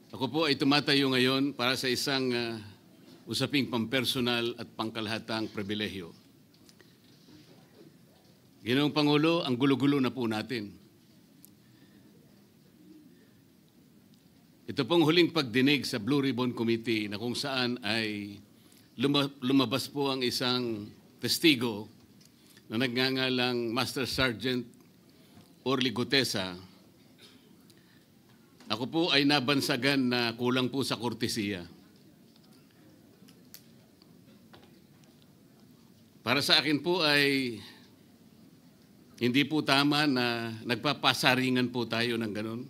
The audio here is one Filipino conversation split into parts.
Ako po ay tumatayo ngayon para sa isang usaping pampersonal at pangkalahatang pribilehyo. Ginoong Pangulo, ang gulo-gulo na po natin. Ito pong huling pagdinig sa Blue Ribbon Committee na kung saan ay lumabas po ang isang testigo na nagngangalang Master Sergeant Orly Gutesa. Ako po ay nabansagan na kulang po sa kortesiya. Para sa akin po ay hindi po tama na nagpapasaringan po tayo ng ganun.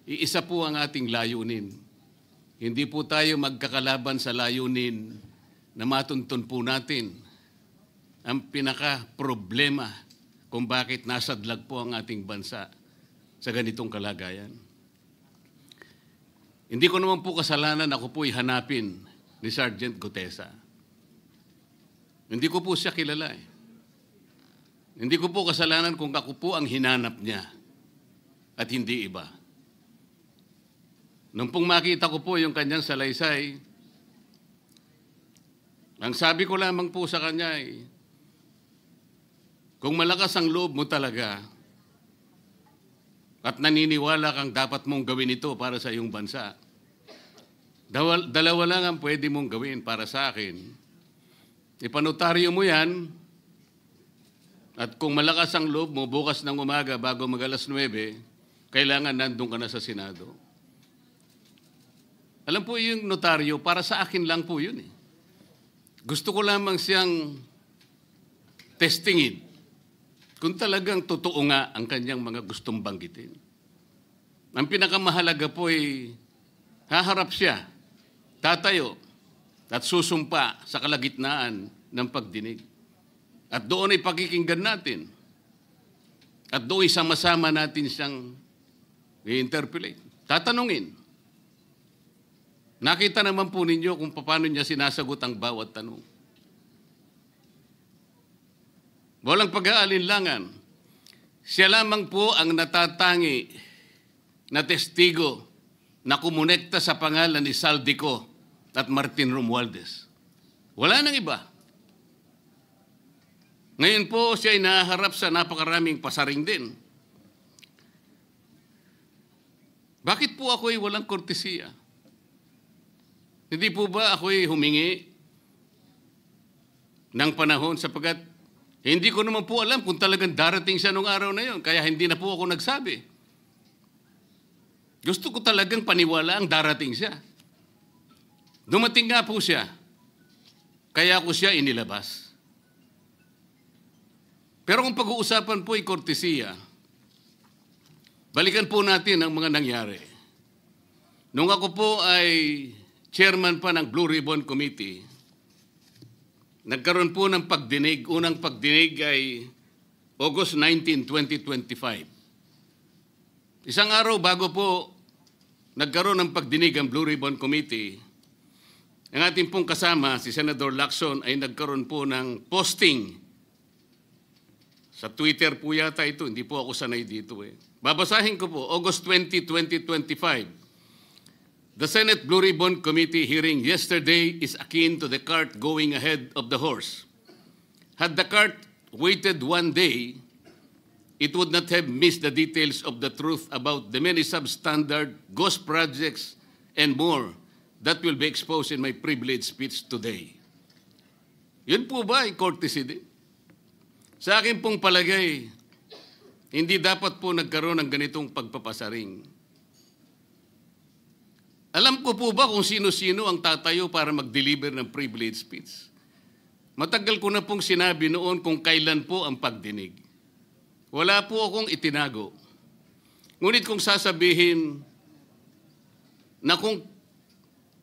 Iisa po ang ating layunin. Hindi po tayo magkakalaban sa layunin na matuntun po natin ang pinaka-problema kung bakit nasadlag po ang ating bansa sa ganitong kalagayan. Hindi ko naman po kasalanan ako po'y hanapin ni Sergeant Gutesa. Hindi ko po siya kilala eh. Hindi ko po kasalanan kung ako po ang hinanap niya at hindi iba. Nung pong makita ko po yung kanyang salaysay, ang sabi ko lamang po sa kanya ay, kung malakas ang loob mo talaga at naniniwala kang dapat mong gawin ito para sa iyong bansa, dalawa lang ang pwede mong gawin para sa akin. Ipanotaryo mo yan, at kung malakas ang loob mo, bukas ng umaga bago mag-alas 9, kailangan nandun ka na sa Senado. Alam po yung notaryo, para sa akin lang po yun eh. Gusto ko lamang siyang testingin kung talagang totoo nga ang kanyang mga gustong banggitin. Ang pinakamahalaga po ay haharap siya, tatayo, at susumpa sa kalagitnaan ng pagdinig. At doon ay pakikinggan natin. At doon ay sama-sama natin siyang i-interpolate. Tatanungin. Nakita naman po ninyo kung paano niya sinasagot ang bawat tanong. Walang pag-aalinlangan. Siya lamang po ang natatangi na testigo na kumonekta sa pangalan ni Saldico at Martin Romualdez. Wala nang iba. Ngayon po siya ay naharap sa napakaraming pasaring din. Bakit po ako ay walang kortesiya? Hindi po ba ako ay humingi ng panahon sapagkat hindi ko naman po alam kung talagang darating siya nung araw na yon, kaya hindi na po ako nagsabi. Gusto ko talagang paniwala ang darating siya. Dumating nga po siya, kaya ko siya inilabas. Pero kung pag-uusapan po ay kortesiya, balikan po natin ang mga nangyari. Nung ako po ay chairman pa ng Blue Ribbon Committee, nagkaroon po ng pagdinig. Unang pagdinig ay August 19, 2025. Isang araw bago po nagkaroon ng pagdinig ang Blue Ribbon Committee, ang ating pong kasama, si Senator Lacson, ay nagkaroon po ng posting. Sa Twitter po yata ito, hindi po ako sanay dito eh. Babasahin ko po, August 20, 2025. The Senate Blue Ribbon Committee hearing yesterday is akin to the cart going ahead of the horse. Had the cart waited one day, it would not have missed the details of the truth about the many substandard ghost projects and more that will be exposed in my privileged speech today. Yun po ba ay courtesy din? Sa akin pong palagay, hindi dapat po nagkaroon ng ganitong pagpapasaring. Alam ko po ba kung sino-sino ang tatayo para mag-deliver ng privilege speech? Matagal ko na pong sinabi noon kung kailan po ang pagdinig. Wala po akong itinago. Ngunit kung sasabihin na kung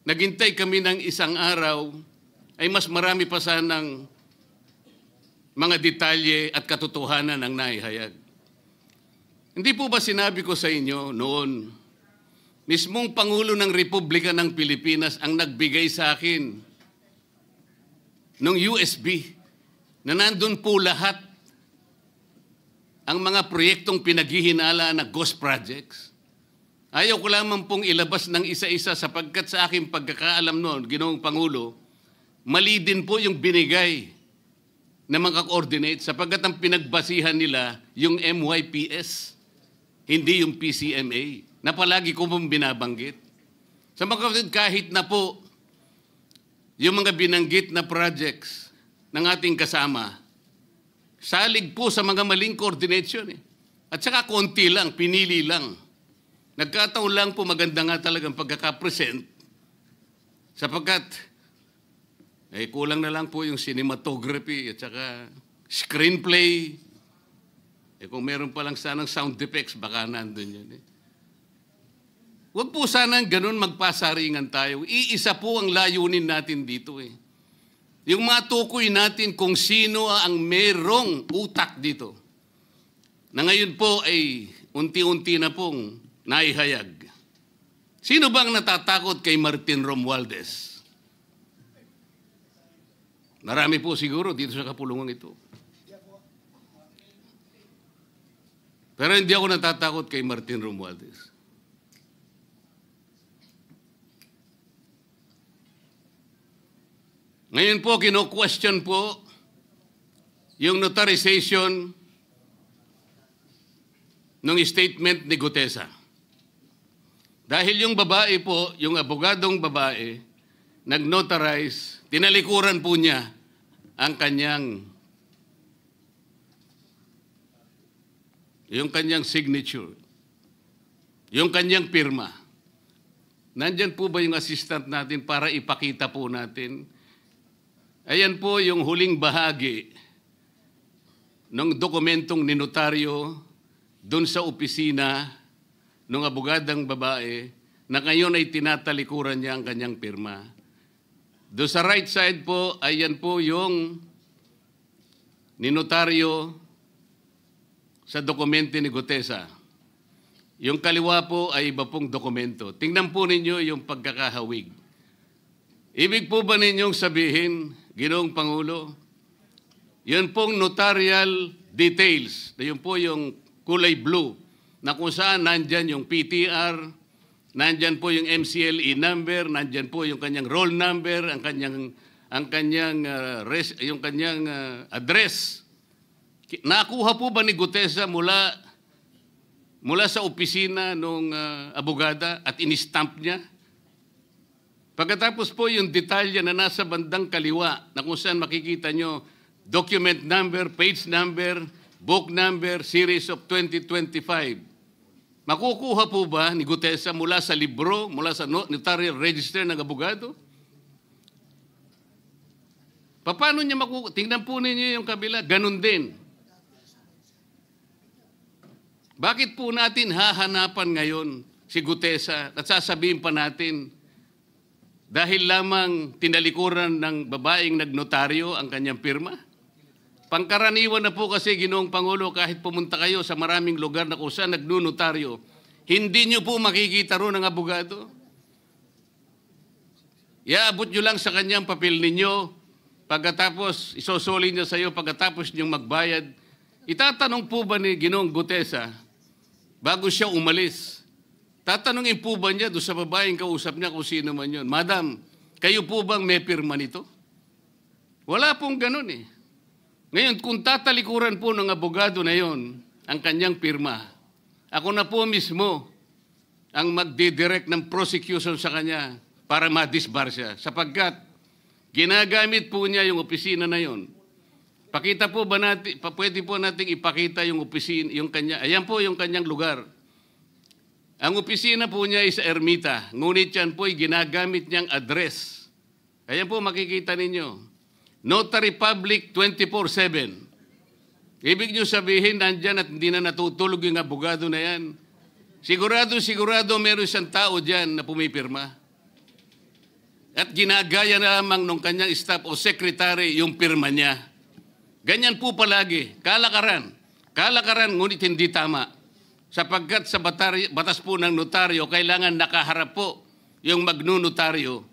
naghintay kami ng isang araw, ay mas marami pa sanang mga detalye at katotohanan ang naihayag. Hindi po ba sinabi ko sa inyo noon, mismong Pangulo ng Republika ng Pilipinas ang nagbigay sa akin ng USB na nandun po lahat ang mga proyektong pinaghihinala na ghost projects. Ayaw ko lamang pong ilabas ng isa-isa sapagkat sa aking pagkakaalam noon, Ginoong Pangulo, mali din po yung binigay na mga coordinate sapagkat ang pinagbasihan nila yung MYPS, hindi yung PCMA, na palagi ko pong binabanggit. Sa mga kapatid, kahit na po yung mga binanggit na projects ng ating kasama, salig po sa mga maling coordination. At saka konti lang, pinili lang. Nagkataon lang po maganda nga talagang pagkakapresent sapagkat kulang na lang po yung cinematography at saka screenplay. Kung meron pa lang sanang sound effects, baka nandun yun. Huwag po sanang ganun magpasaringan tayo. Iisa po ang layunin natin dito. Yung matukoy natin kung sino ang merong utak dito. Na ngayon po ay unti-unti na pong naihayag. Sino bang natatakot kay Martin Romualdez? Marami po siguro dito sa kapulungan ito. Pero hindi ako natatakot kay Martin Romualdez. Ngayon po, kino-question po yung notarization ng statement ni Gutesa. Dahil yung babae po, yung abogadong babae, nag-notarize, tinalikuran po niya ang kanyang signature, yung kanyang pirma. Nandyan po ba yung assistant natin para ipakita po natin? Ayan po yung huling bahagi ng dokumentong ninotaryo doon sa opisina ng abogadang babae na ngayon ay tinatalikuran niya ang kanyang pirma. Doon sa right side po, ayan po yung ninotaryo sa dokumento ni Gutesa. Yung kaliwa po ay iba pong dokumento. Tingnan po ninyo yung pagkakahawig. Ibig po ba ninyong sabihin, Ginoong Pangulo, yun pong notarial details, na yun po yung kulay blue, na kung saan nandyan yung PTR, nandyan po yung MCLE number, nandyan po yung kanyang roll number, ang kanyang address. Nakuha po ba ni Gutesa mula sa opisina ng abogada at in-stamp niya? Pagkatapos po yung detalye na nasa bandang kaliwa na kung saan makikita nyo document number, page number, book number, series of 2025. Makukuha po ba ni Gutesa mula sa libro, mula sa notarial register ng abogado? Paano niya makukuha? Tingnan po ninyo yung kabila, ganun din. Bakit po natin hahanapan ngayon si Gutesa at sasabihin pa natin dahil lamang tinalikuran ng babaeng nagnotaryo ang kanyang pirma? Pangkaraniwan na po kasi, Ginoong Pangulo, kahit pumunta kayo sa maraming lugar na kung saan nagnunotaryo, hindi nyo po makikita roon ang abogado. Iaabot nyo lang sa kanyang papel ninyo, pagkatapos isosoli niya sa iyo, pagkatapos nyo magbayad. Itatanong po ba ni Ginoong Gutesa, bago siya umalis, tatanungin po ba niya doon sa babaeng kausap niya kung sino man yun, Madam, kayo po bang may pirma nito? Wala pong ganun eh. Ngayon, kung tatalikuran po ng abogado na yon ang kanyang pirma, ako na po mismo ang magdidirect ng prosecution sa kanya para ma-disbar siya. Sapagkat ginagamit po niya yung opisina na yon. Pakita po ba natin, pwede po nating ipakita yung opisina, yung kanya, ayan po yung kanyang lugar. Ang opisina po niya ay sa Ermita, ngunit yan po ay ginagamit niyang address. Ayan po makikita ninyo. Notary Public 24/7. Ibig nyo sabihin, nandyan at hindi na natutulog yung abogado na yan. Sigurado meron isang tao dyan na pumipirma. At ginagaya na lamang nung kanyang staff o secretary yung pirma niya. Ganyan po palagi. Kalakaran. Kalakaran, ngunit hindi tama. Sapagkat sa batas po ng notaryo, kailangan nakaharap po yung magnunotaryo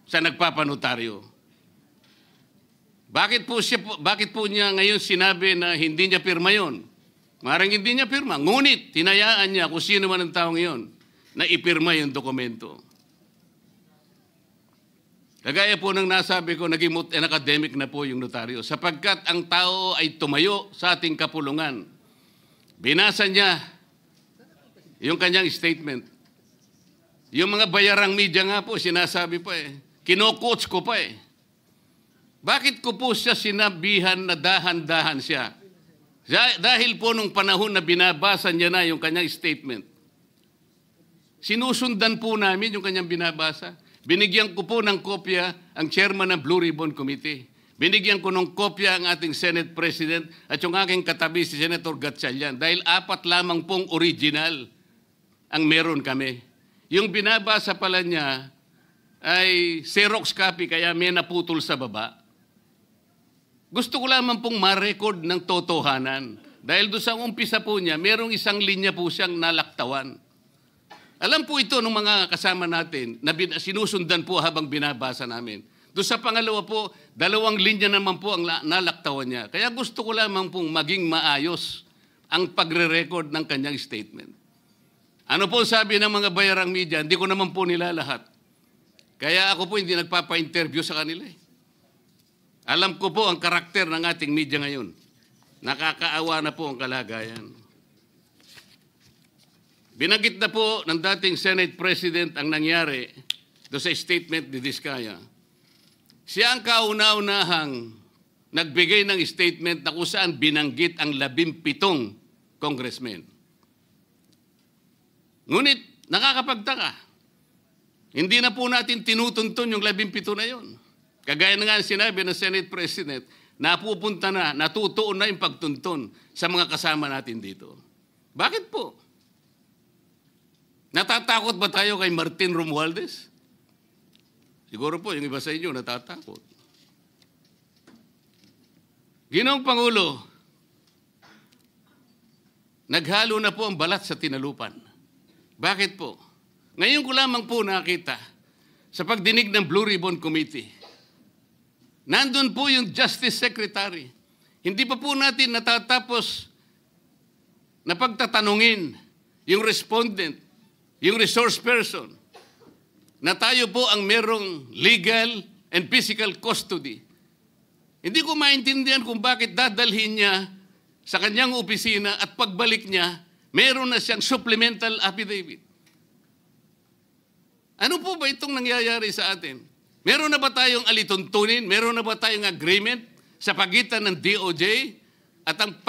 sa nagpapanotaryo. Bakit po niya ngayon sinabi na hindi niya pirma yon? Maaaring hindi niya pirma. Ngunit, tinayaan niya kung sino man ang taong yon. na ipirma yung dokumento. Kagaya po ng nasabi ko, naging academic na po yung notaryo sapagkat ang tao ay tumayo sa ating kapulungan. Binasa niya yung kanyang statement. Yung mga bayarang media nga po, sinasabi pa kino-quotes ko pa Bakit ko po siya sinabihan na dahan-dahan siya? Dahil po nung panahon na binabasa niya na yung kanyang statement, sinusundan po namin yung kanyang binabasa. Binigyan ko po ng kopya ang chairman ng Blue Ribbon Committee. Binigyan ko ng kopya ang ating Senate President at yung aking katabi si Senator Gatchalian dahil 4 lamang pong original ang meron kami. Yung binabasa pala niya ay Xerox copy kaya may naputol sa baba. Gusto ko lamang pong ma-record ng totohanan dahil doon sa umpisa po niya, merong isang linya po siyang nalaktawan. Alam po ito ng mga kasama natin na sinusundan po habang binabasa namin. Doon sa pangalawa po, 2 linya naman po ang nalaktawan niya. Kaya gusto ko lamang pong maging maayos ang pagre-record ng kanyang statement. Ano po sabi ng mga bayarang media? Hindi ko naman po nila lahat. Kaya ako po hindi nagpapa-interview sa kanila. Alam ko po ang karakter ng ating media ngayon. Nakakaawa na po ang kalagayan. Binanggit na po ng dating Senate President ang nangyari do sa statement ni Diskaya. Siya ang kauna-unahang nagbigay ng statement na kung saan binanggit ang 17 congressmen. Ngunit nakakapagtaka. Hindi na po natin tinutuntun yung 17 na yon. Kagaya na nga sinabi ng Senate President, napupunta na, natutuon na yung pagtuntun sa mga kasama natin dito. Bakit po? Natatakot ba tayo kay Martin Romualdez? Siguro po, yung iba sa inyo natatakot. Ginoong Pangulo, naghalo na po ang balat sa tinalupan. Bakit po? Ngayon ko lamang po nakita sa pagdinig ng Blue Ribbon Committee. Nandun po yung Justice Secretary. Hindi pa po natin natatapos na pagtatanungin yung respondent, yung resource person, na tayo po ang merong legal and physical custody. Hindi ko maintindihan kung bakit dadalhin niya sa kanyang opisina at pagbalik niya, meron na siyang supplemental affidavit. Ano po ba itong nangyayari sa atin? Meron na ba tayong alituntunin? Meron na ba tayong agreement sa pagitan ng DOJ at ang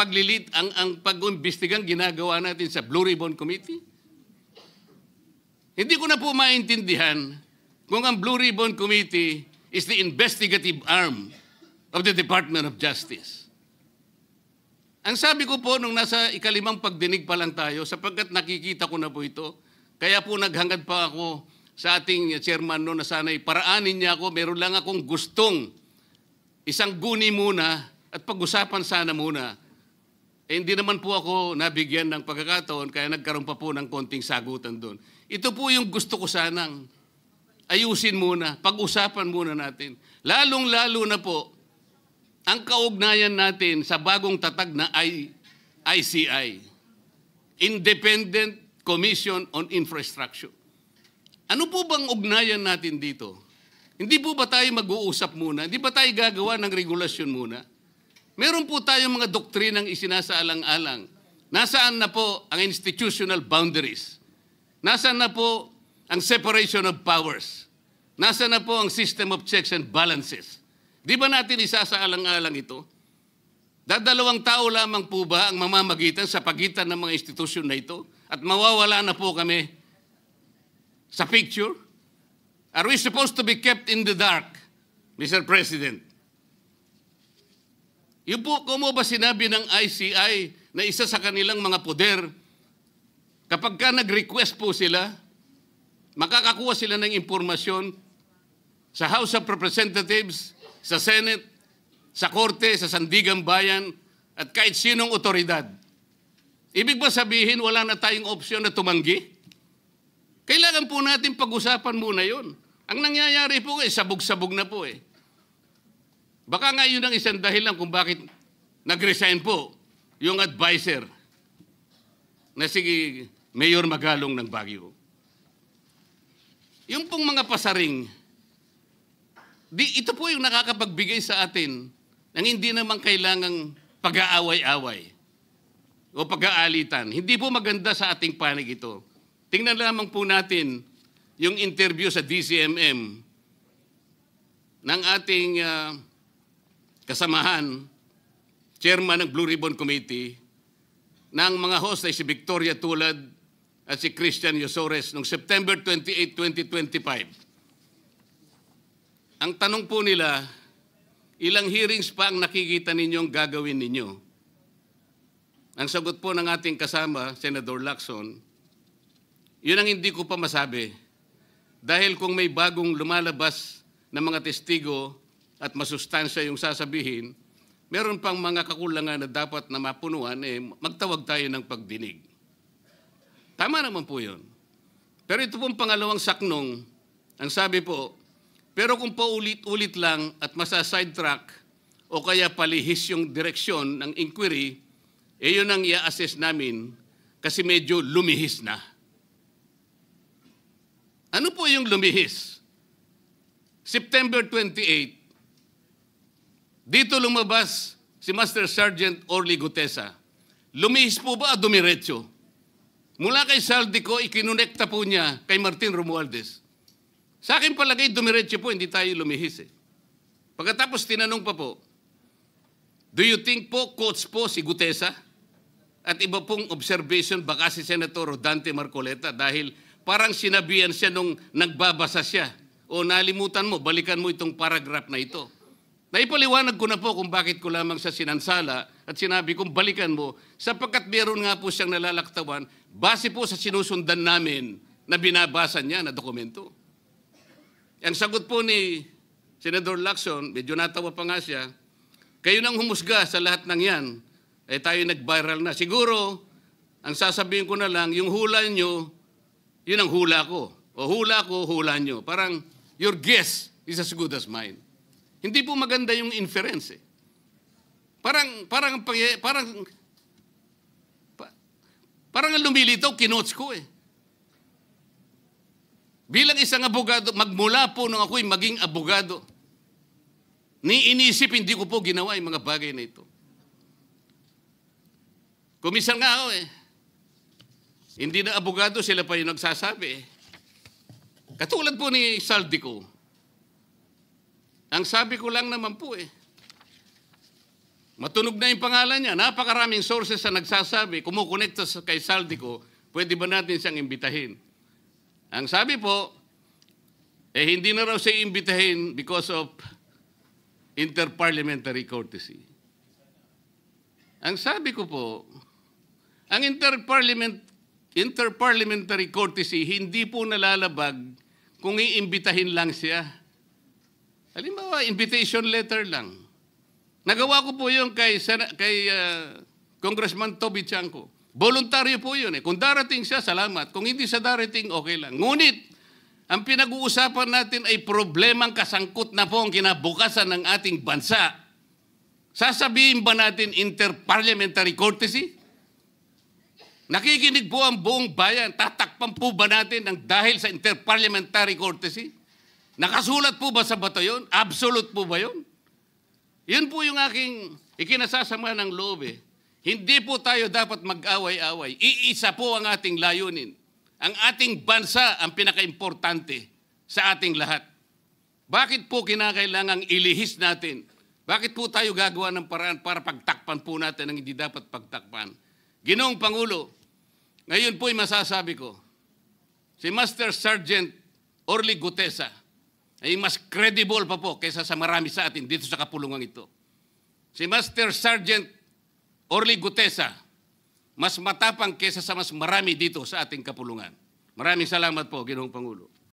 pag-imbestigang ginagawa natin sa Blue Ribbon Committee? Hindi ko na po maintindihan kung ang Blue Ribbon Committee is the investigative arm of the Department of Justice. Ang sabi ko po nung nasa ikalimang pagdinig pa lang tayo, sapagkat nakikita ko na po ito, kaya po naghangad pa ako sa ating chairman noon na sana'y paraanin niya ako, meron lang akong gustong isang guni muna at pag-usapan sana muna. Hindi naman po ako nabigyan ng pagkakataon kaya nagkaroon pa po ng konting sagutan doon. Ito po yung gusto ko sanang ayusin muna, pag-usapan muna natin. Lalong-lalo na po ang kaugnayan natin sa bagong tatag na ICI, Independent Commission on Infrastructure. Ano po bang ugnayan natin dito? Hindi po ba tayo mag-uusap muna? Hindi ba tayo gagawa ng regulasyon muna? Meron po tayong mga doktrinang isinasaalang-alang. Nasaan na po ang institutional boundaries? Nasaan na po ang separation of powers? Nasaan na po ang system of checks and balances? Di ba natin isasaalang-alang ito? Dadalawang tao lamang po ba ang mamamagitan sa pagitan ng mga institusyon na ito? At mawawala na po kami sa picture? Are we supposed to be kept in the dark, Mr. President? Yung po, kung mo ba sinabi ng ICI na isa sa kanilang mga poder, kapag ka nag-request po sila, makakakuha sila ng impormasyon sa House of Representatives, sa Senate, sa Korte, sa Sandigang Bayan, at kahit sinong otoridad. Ibig ba sabihin wala na tayong opsyon na tumanggi? Kailangan po natin pag-usapan muna yun. Ang nangyayari po sabog-sabog na po . Baka nga yun ang isang dahilan kung bakit nag-resign po yung advisor na si Mayor Magalong ng Baguio. Yung pong mga pasaring, ito po yung nakakapagbigay sa atin ng hindi naman kailangang pag-aaway-away o pag-aalitan. Hindi po maganda sa ating panig ito. Tingnan lamang po natin yung interview sa DCMM ng ating kasamahan, chairman ng Blue Ribbon Committee, ng mga host ay si Victoria Tulad at si Christian Yosores noong September 28, 2025. Ang tanong po nila, ilang hearings pa ang nakikita ninyong gagawin ninyo? Ang sagot po ng ating kasama, Senator Lacson, yun ang hindi ko pa masabi. Dahil kung may bagong lumalabas na mga testigo at masustansya yung sasabihin, meron pang mga kakulangan na dapat na mapunuan, magtawag tayo ng pagdinig. Tama naman po yun. Pero ito pong pangalawang saknong, ang sabi po, pero kung paulit-ulit lang at masa-sidetrack o kaya palihis yung direksyon ng inquiry, yun ang i-assess namin kasi medyo lumihis na. Ano po yung lumihis? September 28, dito lumabas si Master Sergeant Orly Gutesa. Lumihis po ba o dumiretso? Mula kay Saldico, ikinonekta po niya kay Martin Romualdez. Sa akin palagay, dumiretso po, hindi tayo lumihis eh. Pagkatapos tinanong pa po, do you think po, coach po si Gutesa? At iba pong observation, baka si Senator Rodante Marcoleta dahil parang sinabihan siya nung nagbabasa siya. O nalimutan mo, balikan mo itong paragraph na ito. Naipaliwanag ko na po kung bakit ko lamang sa sinansala at sinabi kong balikan mo sapagkat meron nga po siyang nalalaktawan base po sa sinusundan namin na binabasa niya na dokumento. Ang sagot po ni Senator Lacson, medyo natawa pa nga siya, kayo nang humusga sa lahat ng yan, tayo nag-viral na. Siguro, ang sasabihin ko na lang, yung hula nyo, yun ang hula ko. O hula ko, hula nyo. Parang, your guess is as good as mine. Hindi po maganda yung inference eh. Parang ang lumilitaw, kinots ko eh. Bilang isang abogado, magmula po nung ako'y maging abogado, inisip hindi ko po ginawa yung mga bagay na ito. Kumisan nga ako eh. Hindi na abogado, sila pa yung nagsasabi eh. Katulad po ni Saldico. Ang sabi ko lang naman po eh, matunog na yung pangalan niya. Napakaraming sources na nagsasabi, kumukonekta kay Saldico, pwede ba natin siyang imbitahin? Ang sabi po, hindi na raw siya imbitahin because of interparliamentary courtesy. Ang sabi ko po, ang interparliamentary courtesy hindi po nalalabag kung iimbitahin lang siya. Halimbawa, invitation letter lang. Nagawa ko po yun kay Congressman Toby Chanco. Voluntaryo po yun eh. Kung darating siya, salamat. Kung hindi siya darating, okay lang. Ngunit, ang pinag-uusapan natin ay problemang kasangkot na po ang kinabukasan ng ating bansa. Sasabihin ba natin interparliamentary courtesy? Nakikinig po ang buong bayan. Tatakpan po ba natin ang dahil sa interparliamentary courtesy? Nakasulat po ba sa bato yun? Absolute po ba yun? Yun po yung aking ikinasasama ng loob eh. Hindi po tayo dapat mag-away-away. Iisa po ang ating layunin. Ang ating bansa ang pinaka-importante sa ating lahat. Bakit po kinakailangang ilihis natin? Bakit po tayo gagawa ng paraan para pagtakpan po natin ang hindi dapat pagtakpan? Ginoong Pangulo, ngayon po'y masasabi ko, si Master Sergeant Orly Gutesa ay mas credible pa po kaysa sa marami sa atin dito sa kapulungan ito. Si Master Sergeant Orly Gutesa, mas matapang kaysa sa mas marami dito sa ating kapulungan. Maraming salamat po, Ginoong Pangulo.